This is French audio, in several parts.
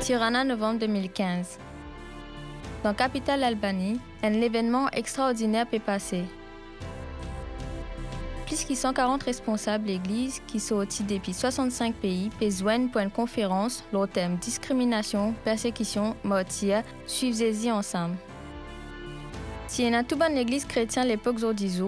Tirana, novembre 2015. Dans la capitale Albanie, un événement extraordinaire peut passer. Plus de 140 responsables de l'Église qui sont sortis depuis 65 pays peuvent joindre pour une conférence le thème discrimination, persécution, martyr, suivez-y ensemble. Si y a tout dans l'Église chrétienne à l'époque d'aujourd'hui,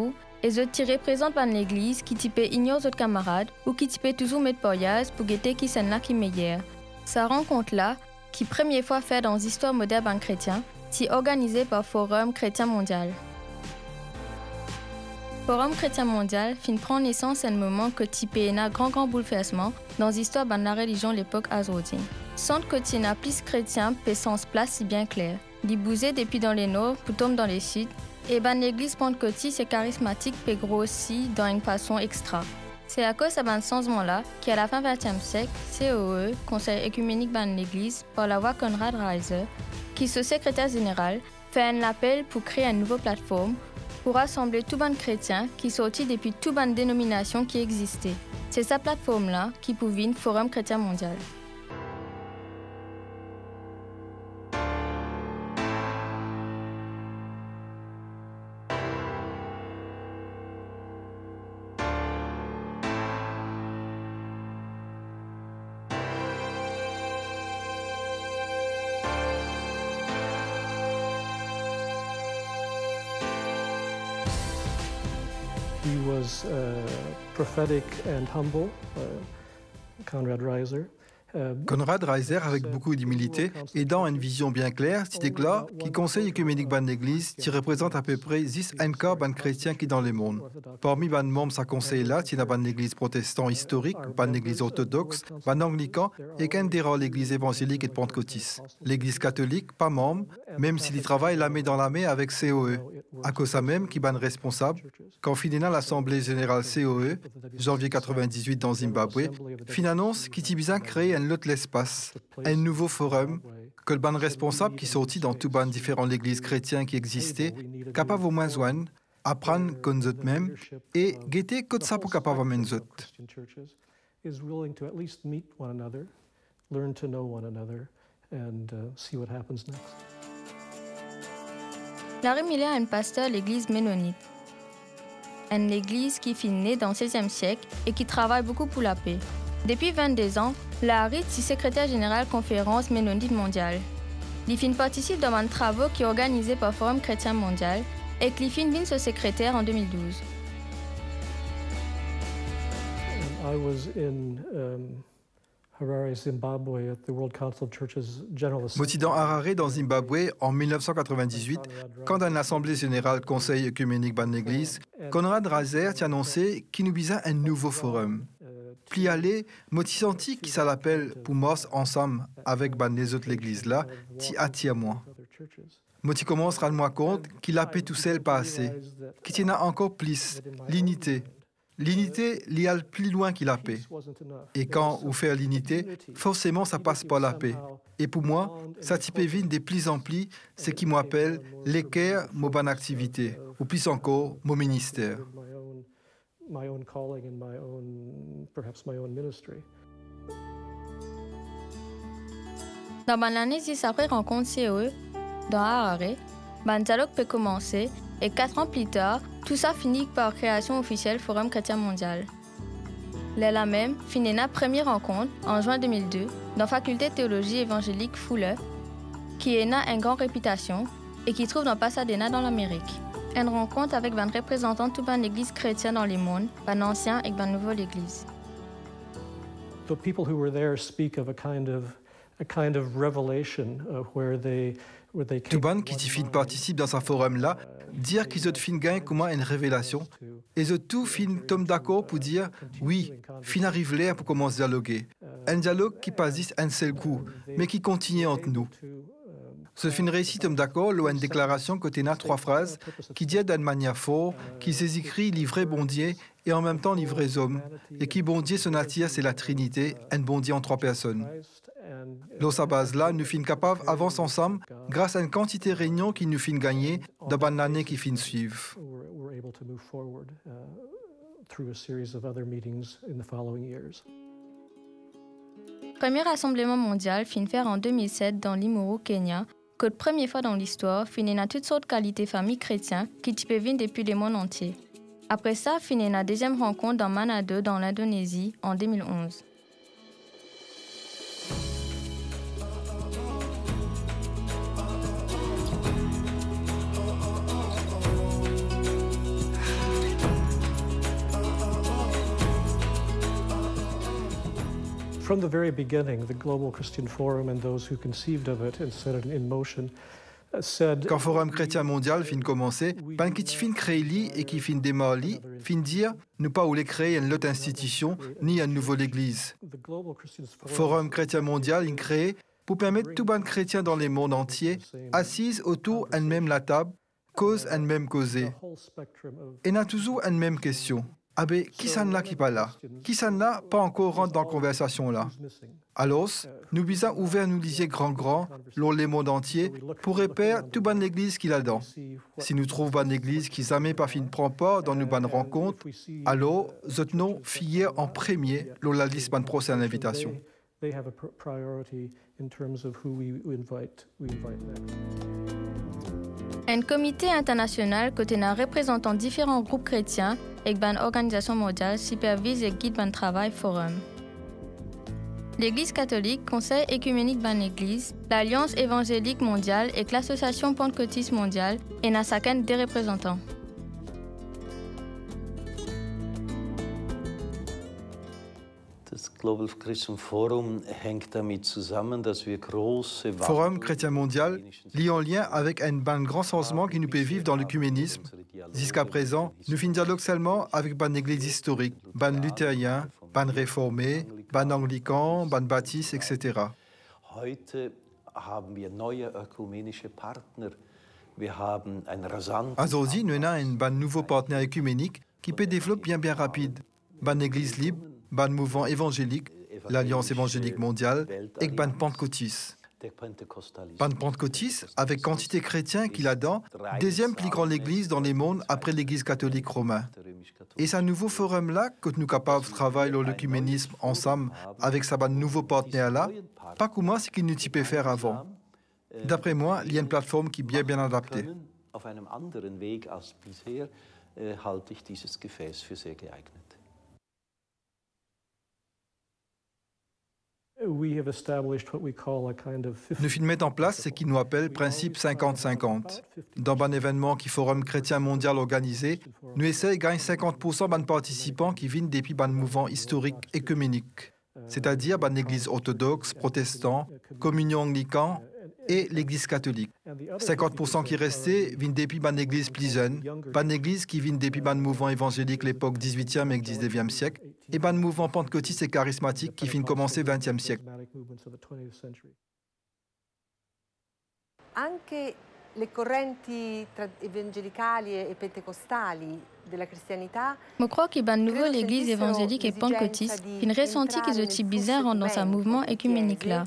les autres qui représentent par l'Église qui type ignorent leurs camarades ou qui type toujours mettre porias pour guetter qui s'en là qui meilleur. Sa rencontre-là, qui première fois fait dans l'histoire moderne en chrétien, est organisée par Forum Chrétien Mondial. Forum Chrétien Mondial fin prend naissance à un moment que type un grand bouleversement dans l'histoire de la religion de l'époque azodine. Sans que tu n'as plus chrétien peut sens place si bien clair. Il bousait depuis dans les nord pour tomber dans les sud, et l'église pentecôtiste c'est charismatique peut grossir dans une façon extra. C'est à cause de ce changement-là qu'à la fin du XXe siècle, COE, Conseil écuménique de l'Église, par la voix Konrad Reiser, qui est secrétaire général, fait un appel pour créer une nouvelle plateforme pour rassembler tous les chrétiens qui sont sortis depuis toutes les dénominations qui existaient. C'est cette plateforme-là qui pouvait une Forum Chrétien Mondial. He was prophetic and humble, Konrad Reiser. Konrad Reiser, avec beaucoup d'humilité, aidant une vision bien claire, s'y déclare qu'il conseille écuménique ban l'Église, qui représente à peu près 10 quart ban chrétiens qui dans le monde. Parmi ban membres, sa conseil là, il y a ban l'Église protestant historique, ban l'Église orthodoxe, ban anglican et qu'un des rares l'Église évangélique et de pentecôtiste. L'Église catholique, pas membre, même s'il y travaille la main dans la main avec COE. À cause ça même, qui ban responsable, quand finina l'Assemblée générale COE, janvier 98 dans Zimbabwe, fin annonce qu'il y a créé un lot l'espace, un nouveau forum, que le ban responsable qui sortit dans tout ban différents l'église chrétienne qui existait, capable au moins joindre, apprendre qu'on eux même et guetter que ça pour capable amener eux. Larry Miller est un pasteur de l'église ménonite. Une église qui fut née dans le XVIe siècle et qui travaille beaucoup pour la paix. Depuis 22 ans, Larry est secrétaire général conférence ménonite mondiale. Il participe dans un travaux qui est organisé par Forum Chrétien Mondial et qu'il vient ce secrétaire en 2012. I was in Harare, Zimbabwe, at the World Council of Churches General Assembly. Moti dans Harare, dans Zimbabwe, en 1998, quand dans l'Assemblée générale Conseil œcuménique ban l'Église, Konrad Reiser a annoncé qu'il nous visait un nouveau forum. Puis aller, Moti senti qui ça l'appelle pour mors ensemble avec ban les autres l'Église là, ti attire moi. Moti commence à rendre compte qu'il a paix tout seul pas assez, qu'il y en a encore plus, l'unité. L'unité l'y a plus loin qu'il a paix. Et quand on fait l'unité, forcément ça passe par la paix. Et pour moi, ça type vine des plus amplis, ce qui m'appelle l'équerre, mon bonne activité, ou plus encore, mon ministère. My own calling and my own, perhaps my own ministry. Dans l'année 10 après rencontre COE, dans Harare, le dialogue peut commencer et 4 ans plus tard, tout ça finit par création officielle Forum Chrétien Mondial. Là même, finit la première rencontre en juin 2002 dans la faculté de théologie évangélique Fuller, qui est une grande réputation et qui trouve dans Pasadena dans l'Amérique. Une rencontre avec 20 représentants de toute l'église chrétienne dans le monde, une ancienne et une nouvelle église. The people who were there speak of a kind of revelation where they Tout ban qui t'y participe dans ce forum-là, dire qu'ils ont fin gain comment une révélation, et ils ont tout fin tombe d'accord pour dire oui, fin arrive l'air pour commencer à dialoguer. Un dialogue qui passe un seul coup, mais qui continue entre nous. Ce fin récit tombe d'accord, l'eau une déclaration côté n'a 3 phrases qui dit d'une manière forte, qui s'écrit livrer bon Dieu et en même temps livrer hommes, et qui bon Dieu son attire c'est la Trinité, un bon Dieu en 3 personnes. Dans sa base-là, nous sommes capables d'avancer ensemble grâce à une quantité de réunions qui nous fin gagner dans l'année qui fin suivre. Premier rassemblement mondial fin faire en 2007 dans Limuru, Kenya, que la première fois dans l'histoire, fin a toutes sortes de qualités familles chrétiennes qui peuvent venir depuis le monde entier. Après ça, fin la deuxième rencontre dans Manado, dans l'Indonésie, en 2011. From the very beginning, the Global Christian Forum and those who conceived of it and set it in motion said... Quand Forum chrétien mondial fin commencer, pan qui fin créer li et qui fin démarrer li, fin dire nous pas voulons créer une autre institution ni une nouvelle église. Forum chrétien mondial in créé pour permettre tout ban chrétien dans le monde entier assises autour d'une même la table, cause une même causée. Et n'a toujours une même question. Ah ben, qui s'en là qui pas là? Qui s'en là pas encore rentre dans la conversation là? Alors, nous visons ouvert nous lisier grand, dans le monde entier, pour repérer tout ban l'église qu'il a dedans. Si nous trouvons ban l'église qui jamais pas fin prend part dans nos bonnes rencontres, alors, notre nom fier en premier dans la liste ban prochaine invitation. Un comité international contenant représentants différents groupes chrétiens et une organisation mondiale supervise et guide le travail forum. L'Église catholique, Conseil écuménique de l'Église, l'Alliance évangélique mondiale et l'Association pentecôtiste mondiale et n'a chacun des représentants. Das Global Christian Forum hängt damit zusammen, dass wir große Forum chrétien mondial lie en lien avec un grand changement qui nous peut vivre dans l'œcuménisme. Jusqu'à présent, nous finissons dialogue seulement avec ban église historique, ban luthérien, ban réformé, ban anglican, ban baptiste, etc. Heute haben wir neue ökumenische Partner. Wir haben ein rasantes Aujourd'hui, nous avons un ban nouveau partenaire écuménique qui peut développer bien rapide. Ban église libre, ban mouvement évangélique, l'Alliance évangélique mondiale et ban pentecôtiste. Ban pentecôtiste, avec quantité chrétien qu'il a dans, deuxième plus grande église dans le monde après l'église catholique romaine. Et c'est un nouveau forum-là que nous sommes capables de travailler dans l'œcuménisme ensemble avec sa ban nouveau partenaire-là, pas comment ce qu'il nous peut faire avant. D'après moi, il y a une plateforme qui est bien adaptée. Auf einem anderen Weg als bisher halte ich dieses Gefäß für sehr geeignet. Nous finissons mettre en place ce qui nous appelle principe 50-50. Dans un événement qui Forum chrétien mondial organisé, nous essayons de gagner 50% de participants qui viennent depuis un mouvement historique écuménique, c'est-à-dire une église orthodoxe, protestant, communion anglicane et l'église catholique. 50% qui restaient viennent depuis une église plus jeune, une église qui vient depuis un mouvement évangélique l'époque 18e et 19e siècle, et un mouvement pentecôtiste et charismatique qui vient commencer 20e siècle. Anche le correnti evangelicali e pentecostali della cristianità. Je crois que ban nouveau l'Église évangélique et pentecôtiste fin ressenti qu'ils ont bizarre dans ce mouvement écuménique là.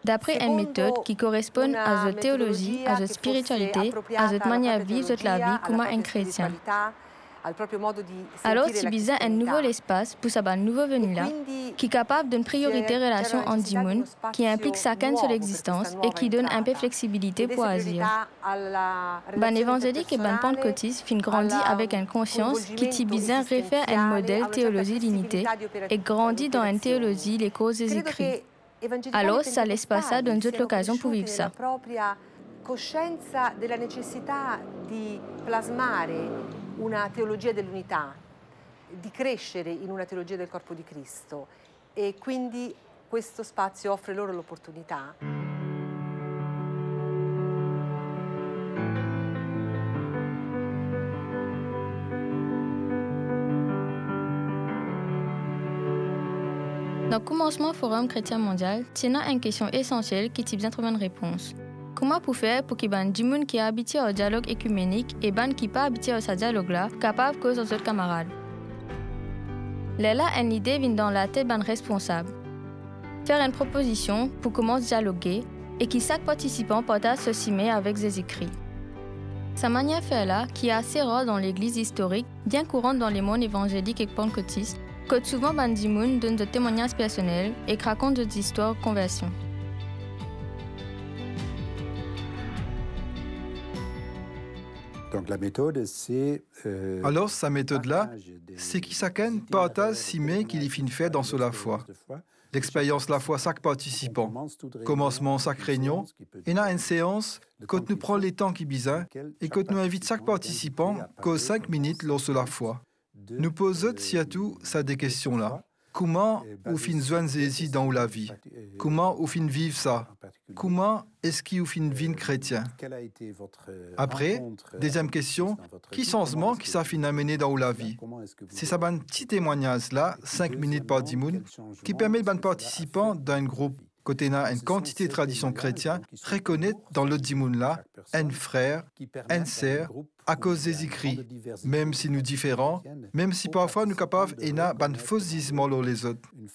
D'après une méthode qui correspond à notre théologie, à notre spiritualité, à notre manière de vivre la vie comme un chrétien. Alors, c'est bizarre un nouveau espace pour ce nouveau venu là, qui est capable d'une priorité relation en monde, qui implique chacun sur l'existence et qui donne un peu de flexibilité pour agir. Ban évangélique et ban pentecôtiste fin grandit avec une conscience qui est bizarre réfère à un modèle théologie d'unité et grandit dans une théologie les causes des écrits. Alors, ça laisse pas ça donne toute l'occasion pour vivre ça. Coscienza della necessità di plasmare una teologia dell'unità, di crescere in una teologia del corpo di Cristo e quindi questo spazio offre loro l'opportunità. Dans le commencement Forum chrétien mondial, il y a une question essentielle qui a trouver une réponse. Comment pour faire pour que les gens qui sont habitués au dialogue écuménique et les gens qui ne sont pas habitués à ce dialogue-là soient capables de causer aux autres camarades? Là, une idée vient dans la tête d'un responsable. Faire une proposition pour commencer à dialoguer et que chaque participant partage ce cimer avec ses écrits. Sa manière de faire là, qui est assez rare dans l'église historique, bien courante dans les mondes évangéliques et pentecôtistes, que souvent Bandi Moun donne des témoignages personnels et raconte des histoires de conversion. Donc la méthode, c'est... Alors, sa méthode-là, c'est qui chacun partage si mais qu'il y fin fait dans la foi. L'expérience la foi chaque participant. Commencement chaque réunion, et a une séance quand nous prenons les temps qui besoin et quand nous invite chaque participant qu'aux 5 minutes lors de la foi. Nous posons surtout ça des questions-là. Comment ou fin joindre Jésus dans la vie? Comment ou fin vivre ça? Comment est-ce qu'il ou fin vivre chrétien? Après, deuxième question, qui changement qui ça fin amener dans la vie? C'est ça un petit témoignage là, 5 minutes par dimoun, qui permet aux participants d'un groupe côté na une quantité de traditions chrétiennes reconnaître dans le dimoun là un frère, un sœur à cause des écrits, même si nous différents, même si parfois nous capables et na ban faussisme les autres. Un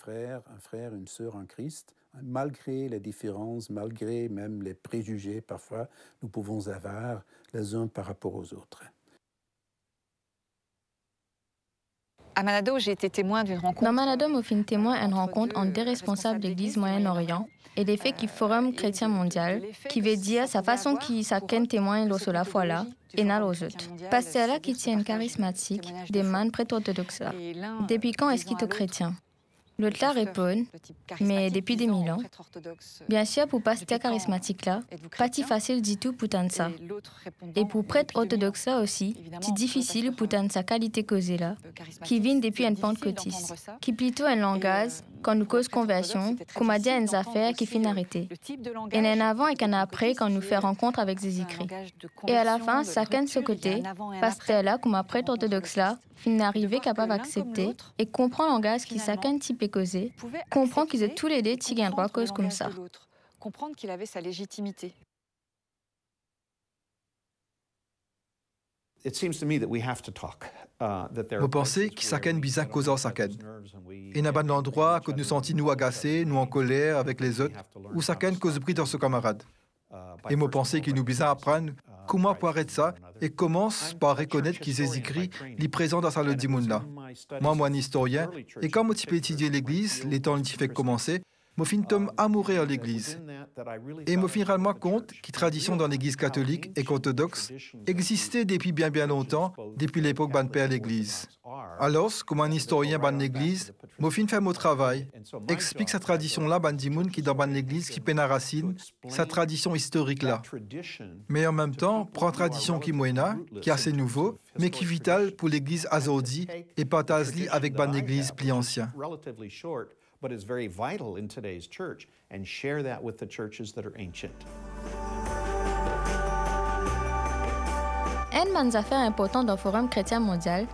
frère, une sœur en Christ, malgré les différences, malgré même les préjugés parfois, nous pouvons avoir les uns par rapport aux autres. À Manado, j'ai été témoin d'une rencontre. Dans Manado, je suis témoin d'une rencontre entre deux responsables de l'Église Moyen-Orient et des faits qui Forum chrétien mondial, qui veut dire sa façon qui chacun témoigne sur la foi là et n'a aux autres. Pasteur là qui tient charismatique, des man prêtre-orthodoxes là. Depuis quand est-ce qu'il est chrétien? L'autre là répond, mais depuis des 1000 ans. Bien sûr, pour pasteur charismatique là, pas si facile du tout pour tendre ça. Et pour prêtre orthodoxe là aussi, c'est difficile pour tendre sa qualité causée là, qui vient depuis une pentecôtiste, qui plutôt un langage, quand nous cause conversion, comme a dit à une affaire qui finit arrêtée. Et un avant et un après quand nous fait rencontre avec ses écrits. Et à la fin, chacun de ce côté, pasteur là, comme un prêtre orthodoxe là, finit arrivé capable d'accepter et comprend le langage qui chacun type est causé, comprend qu'ils ont tous les deux qui gagnent droit cause comme ça. Comprendre qu'il avait sa légitimité. Vous pensez que chacun bizarre cause en chacun. Et n'a pas d'endroit que nous sentons nous agacés, nous en colère avec les autres, ou chacun cause pris dans ce camarade. Et moi pensez qu'il nous bizarre apprendre comment pour arrêter ça et commence par reconnaître qu'ils aient écrit les présents dans sa le dimoun là. Moi, un historien, et quand moi peux étudier l'église, les temps qui fait commencer, moi fin tombe amoureux à l'église. Et moi fin rendre compte que tradition dans l'église catholique et orthodoxe existait depuis bien longtemps, depuis l'époque ban père l'église. Alors, comme un historien ban l'église, moi fin fait mon travail, explique sa tradition là ban dimoun qui dans ban l'église qui peine à racine, sa tradition historique là. Mais en même temps, prend tradition qui moyena, qui est assez nouveau, mais qui est vital pour l'église azordi et partage-li avec ban l'église plus ancien. But is very vital in today's church, and share that with the churches that are ancient. Un des affaires importantes dans le Forum chrétien mondial,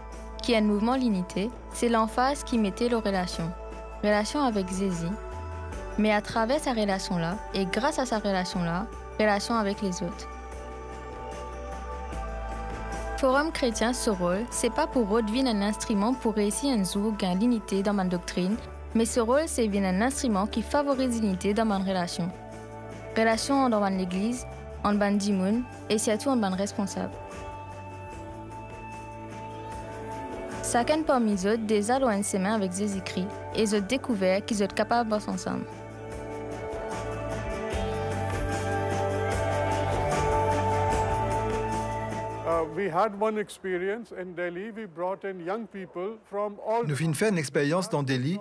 qui est un mouvement l'unité, c'est l'emphase qui mettait aux relations. Relation avec Jésus, mais à travers sa relation-là, et grâce à sa relation-là, relation avec les autres. Forum chrétien, ce rôle, c'est pas pour redeviner un instrument pour réussir un jour gain l'unité dans ma doctrine, mais ce rôle, c'est bien un instrument qui favorise l'unité dans ma relation. Relation dans l'église, en ban dimoun et surtout en ban responsable. Chacun parmi eux déjà loin de ses mains avec ses écrits et ils ont découvert qu'ils sont capables de bosser ensemble. Nous finissons faire une expérience dans Delhi.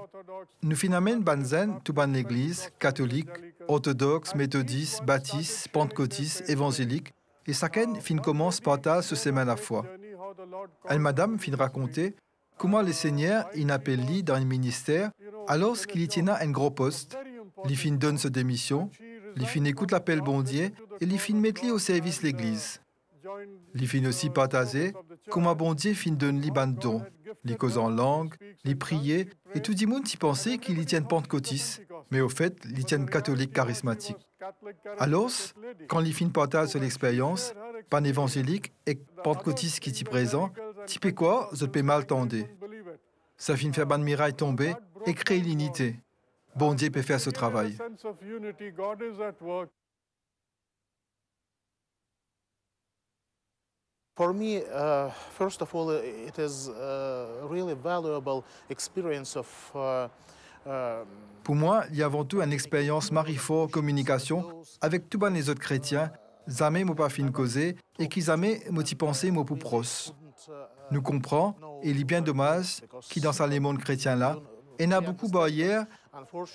Nous finissons amener banzen tout ban l'église catholique, orthodoxe, méthodiste, baptiste, pentecôtiste, évangélique. Et chacun fin commence par ta ce semaine à la fois. Elle madame fin raconter comment le Seigneur il appelle lui dans un ministère alors qu'il y tient un gros poste. Il fin donne sa démission, il fin écoute l'appel bon Dieu et il fin met lui au service l'église. Il fin aussi partager comment bon Dieu fin donne li ban don, li cause en langue, li prier et tout le monde y pensait qu'il y tient pentecôtiste, mais au fait, il tient catholique charismatique. Alors, quand il fin partage l'expérience, pan évangélique et pentecôtiste qui y présent, type quoi, je peux mal tendre. Ça fin faire ban miraille tomber et créer l'unité. Bon Dieu peut faire ce travail. For me, first of all, it is a really valuable experience of Pour moi, il y a avant tout une expérience marifort communication avec tous les autres chrétiens, jamais m'ont pas fin causer et qui jamais m'ont pensé m'ont pour pros. Nous comprenons, et il est bien dommage qui dans le monde chrétien là, il y a beaucoup de barrières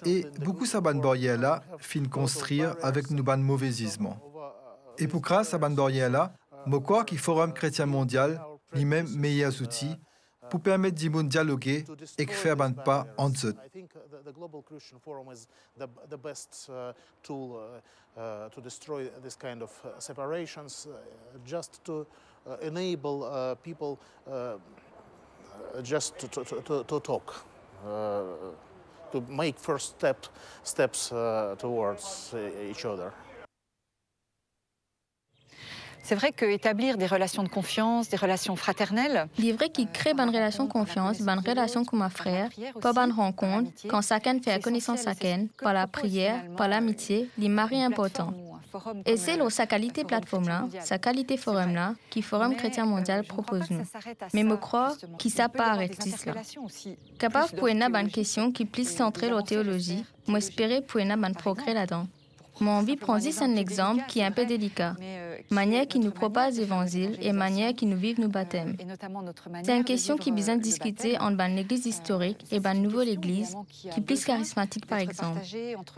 et beaucoup de barrières là fin construire avec nous ban mauvaises. Et pour grâce à ces barrières là, je crois qu'il Forum chrétien mondial lui-même meilleurs outils pour permettre de dialoguer et de faire un pas en dessous. The Global Christian Forum is the best tool to destroy this kind of separations, just to enable people just to talk, to make first steps towards each other. C'est vrai qu'établir des relations de confiance, des relations fraternelles... Il est vrai qu'il crée une relation de confiance, une relation comme un frère, par une rencontre, quand chacun fait connaissance chacun, par la prière, par l'amitié, les maris importants. Et c'est sa qualité plateforme-là, sa qualité forum-là, qui Forum chrétien mondial propose nous. Mais je crois qu'il ne s'est pas arrêté là. Capable pour une question qui plus centrée la théologie, j'espère pour un progrès là-dedans. Mon envie prend ici un exemple qui est un peu délicat. Manière qui nous propose l'évangile et manière qui nous vive nos baptêmes. C'est une question qui est besoin de discuter entre l'église historique et une nouvelle église qui est plus charismatique par exemple.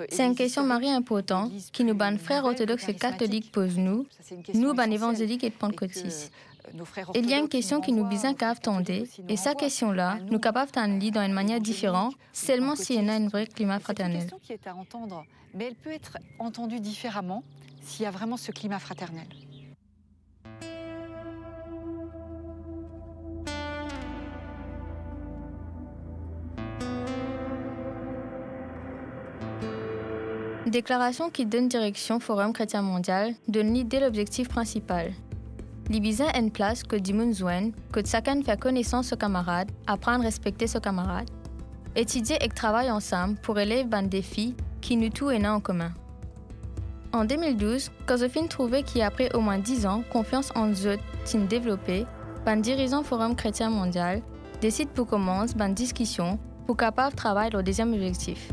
C'est une question marie importante qui nous frères orthodoxes et catholiques posent nous évangéliques et pentecôtistes. Il y a une question qui nous besoin qu'attendre et cette question-là, nous capables d'en dans une manière différente seulement s'il y a un vrai climat fraternel. C'est une question qui est à entendre, mais elle peut être entendue différemment s'il y a vraiment ce climat fraternel. Déclaration qui donne direction Forum chrétien mondial donne l'idée l'objectif principal. L'Ibiza a une place que du monde joigne, que chacun fait connaissance ses camarades, apprendre à respecter ses camarades, étudier et travailler ensemble pour élever un défi qui nous tout est en commun. En 2012, Joséphine trouvait qu'après au moins 10 ans, confiance en eux s'est développée, un dirigeant Forum chrétien mondial décide pour commencer une discussion pour capable de travailler au deuxième objectif.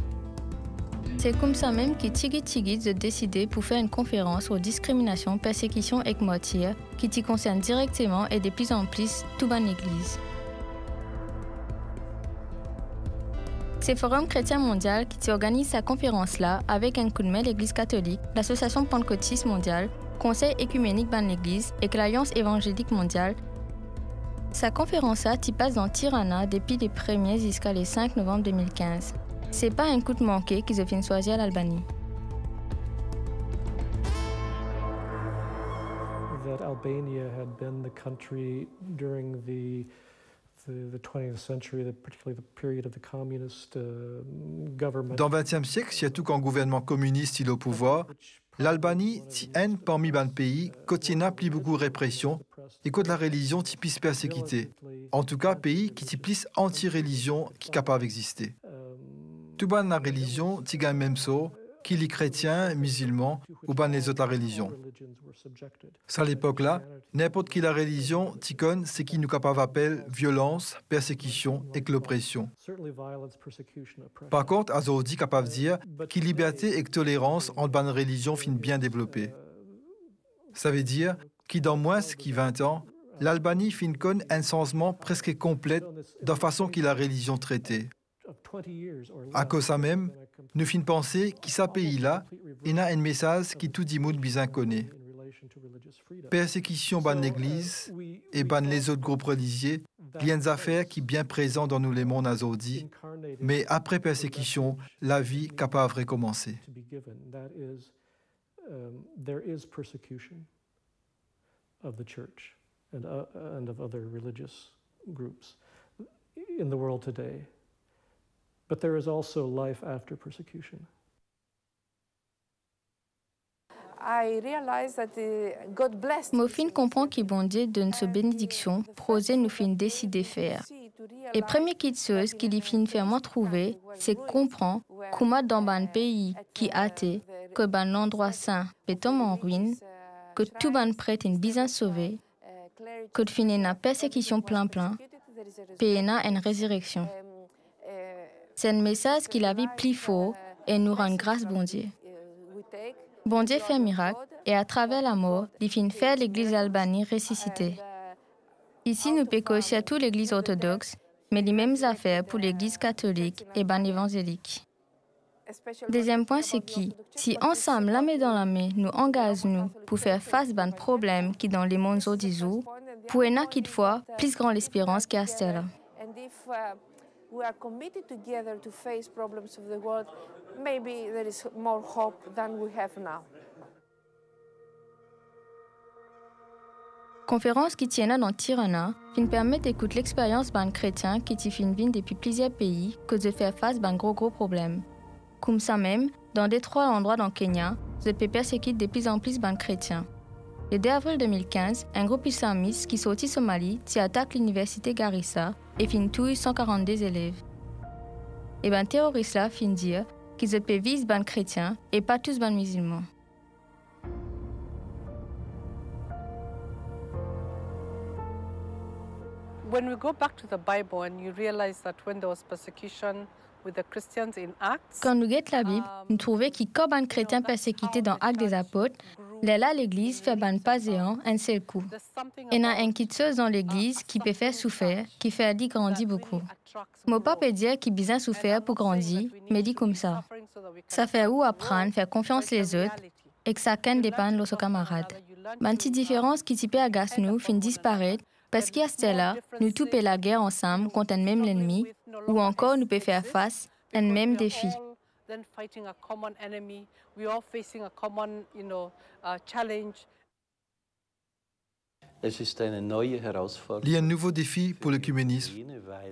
C'est comme ça même que Tigit a décidé pour faire une conférence sur discrimination, persécution et martyrs qui t'y concerne directement et de plus en plus toute l'Église. C'est Forum chrétien mondial qui organise sa conférence-là avec un coup de main l'Église catholique, l'Association pentecôtiste mondiale, Conseil écuménique de l'Église et l'Alliance évangélique mondiale. Sa conférence-là t'y passe dans Tirana depuis les premiers jusqu'à le 5 novembre 2015. C'est pas un coup de manqué qu'ils ont fait choisir l'Albanie. That Albania had been the country during the 20th century, particularly the period of the communist government. Dans le XXe siècle, surtout quand le gouvernement communiste est au pouvoir, l'Albanie est parmi les pays qui n'a plus beaucoup de répression et que la religion est plus persécutée. En tout cas, pays qui est plus anti-religion qui est capable d'exister. Tout ban la religion, tu gagnes même ça, qu'il les chrétiens, musulmans ou ban les autres religions. À l'époque-là, n'importe qui la religion, tu connais ce qui nous capable appelle violence, persécution et l'oppression. Par contre, aujourd'hui, capable de dire que liberté et tolérance entre ban religion finissent bien développées. Ça veut dire que dans moins de 20 ans, l'Albanie finit connaître un changement presque complet de la façon que la religion traitée. À cause de ça même, nous finissons penser que ce pays-là, il a un message qui tout le monde bien connaît. Persécution ban l'Église et ban les autres groupes religieux, il y a une affaire qui est bien présente dans nous les mondes aujourd'hui, mais après persécution, la vie est capable de recommencer. There is persecution of the church and of other religious groups in the world today. But there is also life after persecution. Mofin comprend qu'il bon Dieu donne sa bénédiction, projet nous fin décider faire. Et première chose qu'il y fin faire moi trouver, c'est comprendre comment dans un pays qui est athée, que un endroit saint peut tomber en ruine, que tout ban prêtre est bien sauvé, que finir na persécution plein, péena une résurrection. C'est un message qui la vie plus fort et nous rend grâce, bon Dieu. Bon Dieu fait un miracle et à travers la mort, il finit faire l'Église Albanie ressusciter. Ici, nous pécochons à toute l'Église orthodoxe, mais les mêmes affaires pour l'Église catholique et ban évangélique. Deuxième point, c'est que si ensemble, la main dans la main, nous engageons pour faire face à un problème qui dans les mondes aujourd'hui, pour une acquis de foi, plus grande l'espérance qu'à celle-là. We are committed together to face problems of the world, maybe there is more hope than we have now. Conférence qui tient dans Tirana, qui permet d'écouter l'expérience d'un chrétien qui t'y fin vin depuis plusieurs pays que de faire face à un gros problème. Comme ça même, dans des 3 endroits dans Kenya, je peux persécuter de plus en plus d'un chrétien. Le 2 avril 2015, un groupe islamiste qui sortit Somalie t'y attaque l'université Garissa et fin touille 142 élèves. Et ben terroriste là fin dire qu'ils peut viser ban chrétiens et pas tous ban musulmans. When we go back to the Bible and you realize that when there was persecution with the Christians in Acts, quand nous guettons la Bible, nous trouvons que comme un chrétien persécuté dans Actes des Apôtres, là l'Église fait ban pas géant un seul coup. Et il y a une petite chose dans l'Église qui peut faire souffrir, qui fait dire grandir beaucoup. Mon papa peut dire qu'il a besoin de souffrir pour grandir, mais dit comme ça. Ça fait où apprendre, faire confiance les autres et que chacun dépend de ses camarades. Une petite différence qui peut agacer nous finit disparaître parce qu'à ce là, nous tous la guerre ensemble contre un même ennemi ou encore nous pouvons faire face à un même défi. then fighting a common enemy, we are facing a common, challenge. Il y a un nouveau défi pour l'œcuménisme,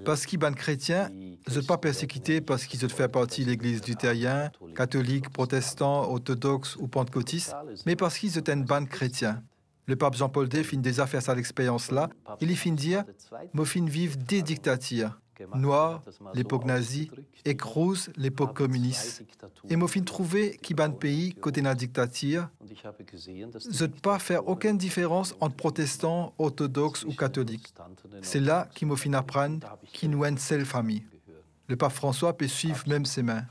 parce qu'ils sont chrétiens, ils ne sont pas persécutés parce qu'ils font partie de l'Église luthérienne, catholique, protestant, orthodoxe ou pentecôtiste, mais parce qu'ils sont un band chrétien. Le pape Jean-Paul II finit déjà faire cette expérience-là, il finit dire « Moi, fin vivre des dictatures, noir, l'époque nazie, et rouge, l'époque communiste. Et moi, fin trouver qu'il y a un pays côté de la dictature, je ne peux pas faire aucune différence entre protestants, orthodoxes ou catholiques. C'est là qu'il m'a fin apprendre qu'il nous a une seule famille. Le pape François peut suivre même ses mains.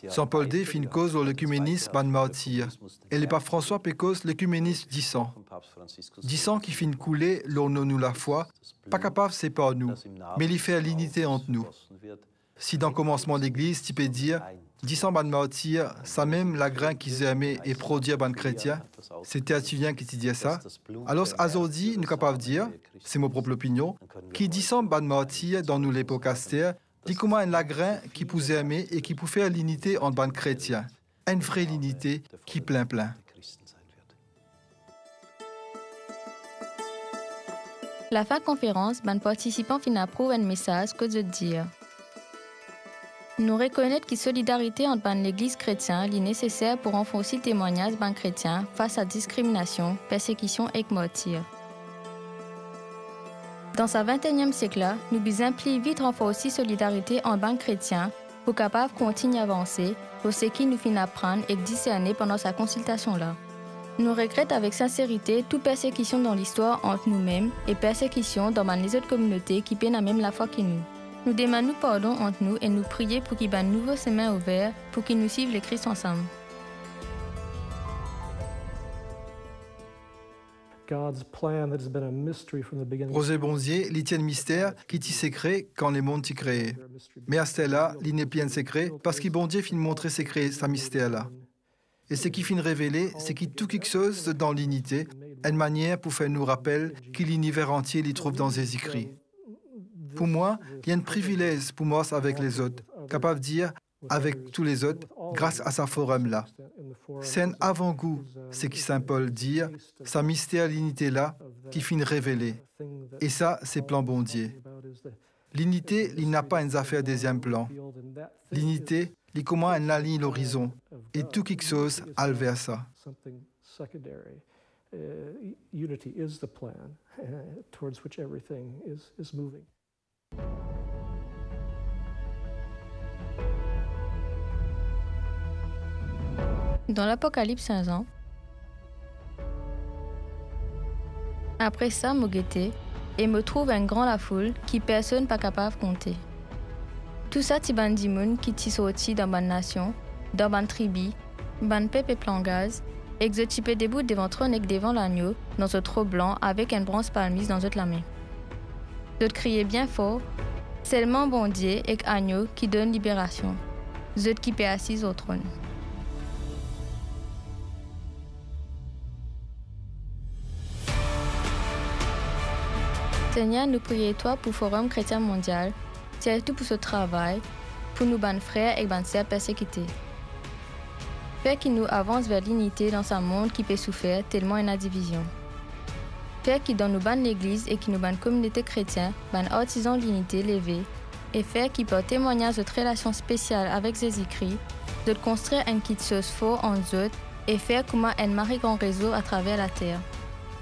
Jean-Paul II fin cause l'œcuménisme ban martyr, et le pape François peut cause l'œcuménisme 10 ans. 10 ans qui fin couler l'on nous la foi, pas capable c'est pas nous, mais il fait l'unité entre nous. Si dans le commencement de l'Église, tu peux dire 10 ans ban martyr, ça même la grain qu'ils aimé et produire ban chrétien, c'est Tertullien qui te dit ça. Alors aujourd'hui, nous capable de dire, c'est mon propre opinion, qui 10 ans ban martyr dans nous l'époque astère, dit comment un lagrin qui pouvait aimer et qui pouvait faire l'unité entre ban chrétiens, une vraie unité qui plein. La fin de conférence, ban participants fin approuve un message que de dire. Nous reconnaître que la solidarité entre ban l'Église chrétienne est nécessaire pour renforcer le témoignage ban chrétien face à discrimination, persécution et martyre. Dans ce 21e siècle, nous besoin plus vite renforcer la solidarité entre ban chrétiens pour capable continuer à avancer pour ce qui nous fin apprendre et discerner pendant sa consultation-là. Nous regrettons avec sincérité toute persécution dans l'histoire entre nous-mêmes et persécution dans les autres communautés qui peinent à même la foi que nous. Nous demandons pardon entre nous et nous prions pour qu'il y ait un nouveau chemin ouvert pour qu'ils nous suivent le Christ ensemble. Roger Bonzier, il tient mystère qui t'y secret quand les mondes t'y créent. Mais à ce là, il n'est plus un secret parce que Bonzier finit montrer secret sa mystère-là. Et ce qui finit révéler, c'est que tout quelque chose dans l'unité, une manière pour faire nous rappeler que l'univers entier l'y trouve dans ses écrits. Pour moi, il y a un privilège pour moi avec les autres, capable de dire avec tous les autres, grâce à ce forum-là. C'est un avant-goût, ce qui Saint Paul dit, sa mystère l'unité-là, qui finit révélée. Et ça, c'est plan Bondier. L'unité, il n'a pas une affaire deuxième plan. L'unité, il comment elle aligne l'horizon. Et tout quelque chose alle vers ça. Unity is the plan towards which everything is moving. Dans l'Apocalypse 5 ans, Après ça, me guettais et me trouve un grand la foule qui personne pas capable de compter. Tout ça, ti ban di moun qui ti sorti dans ban nation, dans ban tribu, ban peuple plangaz, et que je tipais debout devant trône et devant l'agneau, dans ce trop blanc avec un bronze palmise dans la main. Je criais bien fort, seulement bon Dieu et agneau qui donne libération. Je qui paie assise au trône. Seigneur, nous prions toi pour le Forum chrétien mondial, surtout pour ce travail, pour nous ban frères et ban sœurs persécutés. Fais qu'il nous avance vers l'unité dans un monde qui peut souffrir tellement une division. Fais qu'il dans nous ban l'église et qui nous ban communauté chrétienne, ban artisans de l'unité levée, et fais qu'il porte témoignage de relation spéciale avec Jésus-Christ, de construire un kit chose fort en eux et faire comment un mari grand réseau à travers la terre.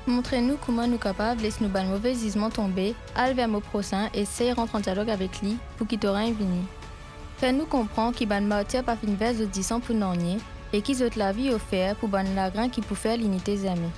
Montrez-nous comment nous capables de laisser nous ban mauvais gisements tomber, aller vers nos prochains et essayer de rentrer en dialogue avec lui pour qu'il t'aura invité. Fais-nous comprendre qu'il ban martyr pas une verse de 10 ans pour n'en et qu'ils ont la vie offerte pour ban la grain qui peut faire l'unité aimée.